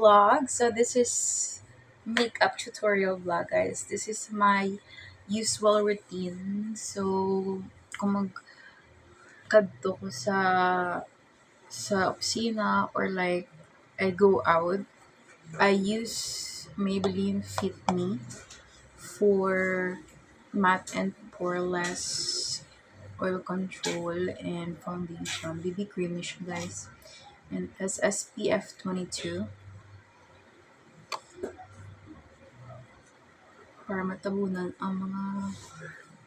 vlog. So this is makeup tutorial vlog, guys. This is my usual routine. So kung magkadto ko sa opisina or like I go out, I use Maybelline Fit Me for matte and poreless oil control and foundation. BB cream siya, guys. And as SPF 22 para matabunan ang mga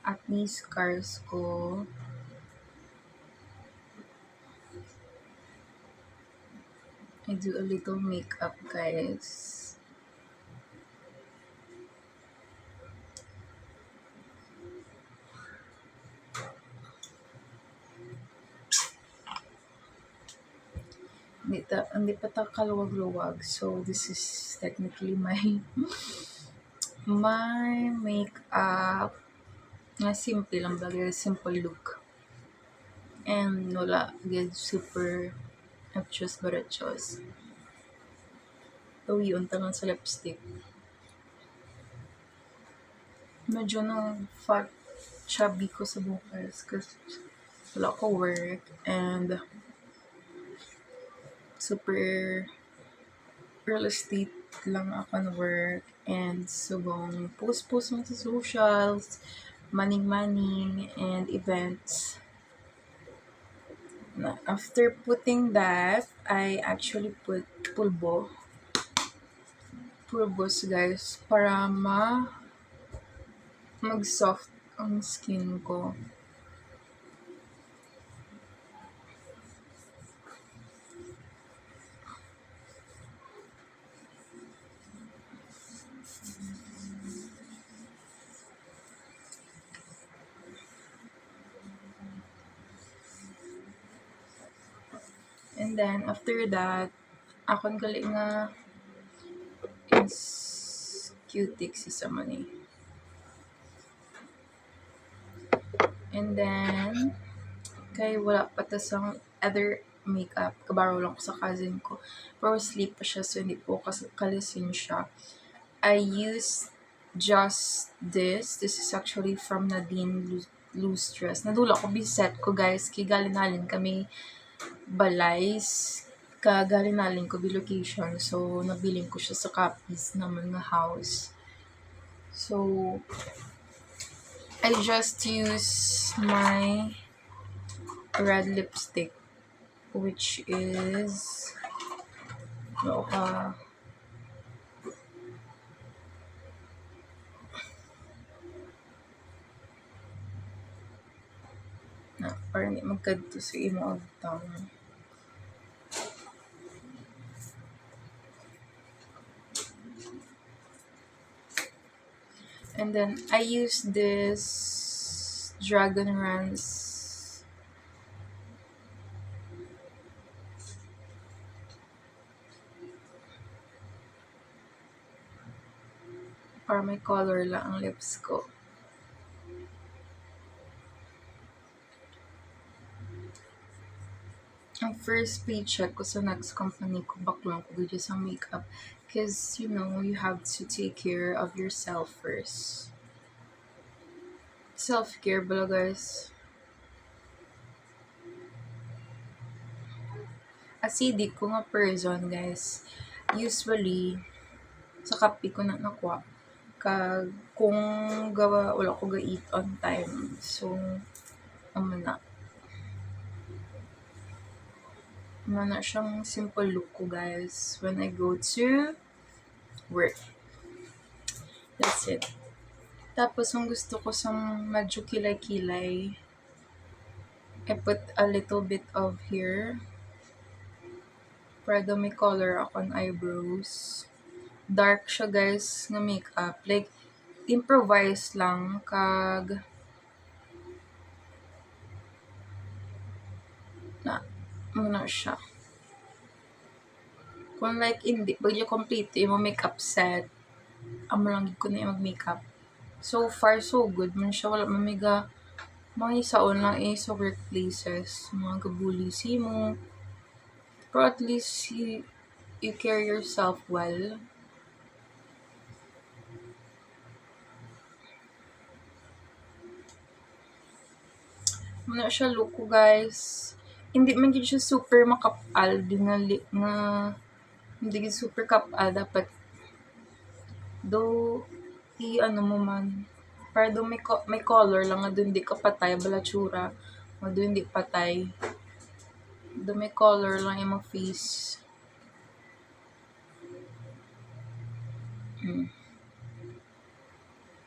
acne scars ko. I do a little makeup, guys. Hindi pa ta kaluwag-luwag. So, this is technically my makeup na simple lang bagay. Simple look. And wala good super barachos. Uwi, unta lang sa lipstick. Medyo fat chubby ko sa bukas kasi wala ko work and super real estate lang ako na work and subong post lang sa socials, maning and events. After putting that, I actually put pulbos, guys, para mag-soft ang skin ko. And then, after that, akong gali nga is Q-Tix isa man eh. And then, kay wala pa ta sang other makeup. Kabaro lang ko sa cousin ko. Pero sleep pa siya, so hindi po kalisin siya. I use just this. This is actually from Nadine Loose Dress. Nadula ko biset ko, guys. Kay galinalin kami balays. Galinalin ko bilocation. So, nabiling ko siya sa copies ng mga house. So, I just use my red lipstick, which is para hindi magkadto sa imo agtang. And then I use this Dragon Rance para may color lang ang lips ko. Ang first paycheck ko sa next company ko, baklang ko dito sa makeup. Because, you know, you have to take care of yourself first. Self-care bala, guys. Acidic ko nga person, guys. Usually, sa kape ko na nakuha. Kung wala ko ga-eat on time. So, na siyang simple look ko, guys, when I go to work. That's it. Tapos, ang gusto ko sa medyo kilay-kilay, I put a little bit of here para daw may color ako on eyebrows. Dark siya, guys, nga makeup. Like, improvise lang, muna siya. Kung like, hindi, bagyo complete yung makeup set, amo lang ko na yung mag-makeup. So far, so good. Man siya, wala mamiga, mga isaon lang sa workplaces, mga gabuli mo. Pero at least, you carry yourself well. Muna siya look ko, guys. Hindi man gid siya super makapal din nga hindi gid super kapal dapat do ano mo man para do may color lang nga do hindi ka patay balatsura nga do hindi patay do may color lang imong face.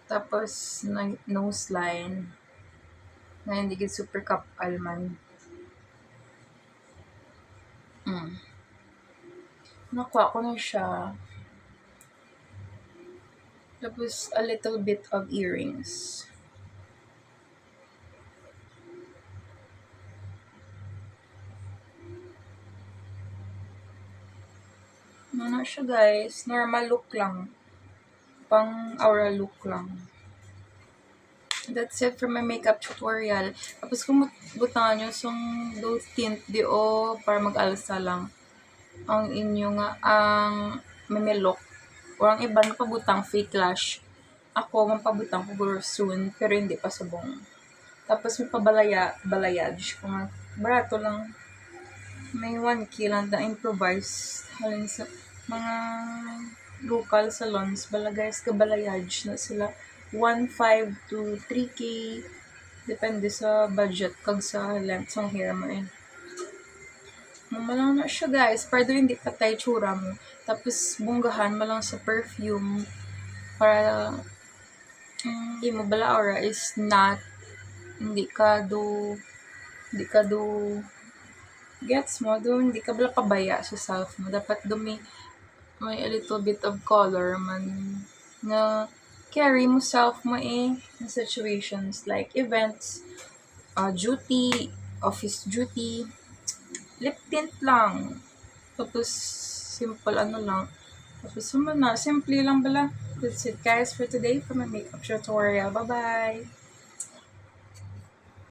Tapos nose line na hindi gid super kapal man. Nakuha ko na siya. Tapos a little bit of earrings. Ano siya, guys, normal look lang. Pang aura look lang. That's it for my makeup tutorial. Tapos kung butangan nyo do tint di o para mag-alsa lang ang inyo nga ang memelok o ang iba na pabutang fake lash. Ako mapabutang ko soon pero hindi pa subong. Tapos may balayage ko nga barato lang. May 1K lang na improvise halin sa mga local salons. Guys, kabalayage na sila 1.5 to 3K depende sa budget kag sa length ng hair mo Mamalang na siya, guys, para doon hindi patay tsura mo. Tapos bunggahan mo lang sa perfume para hindi mo bala aura is not hindi ka do gets mo do hindi ka bala pabaya sa self mo. Dapat may a little bit of color man na carry mo self mo in situations like events, duty, office duty, lip tint lang. Tapos, simple lang. Tapos, simple lang bala. That's it, guys, for today for my makeup tutorial. Bye-bye!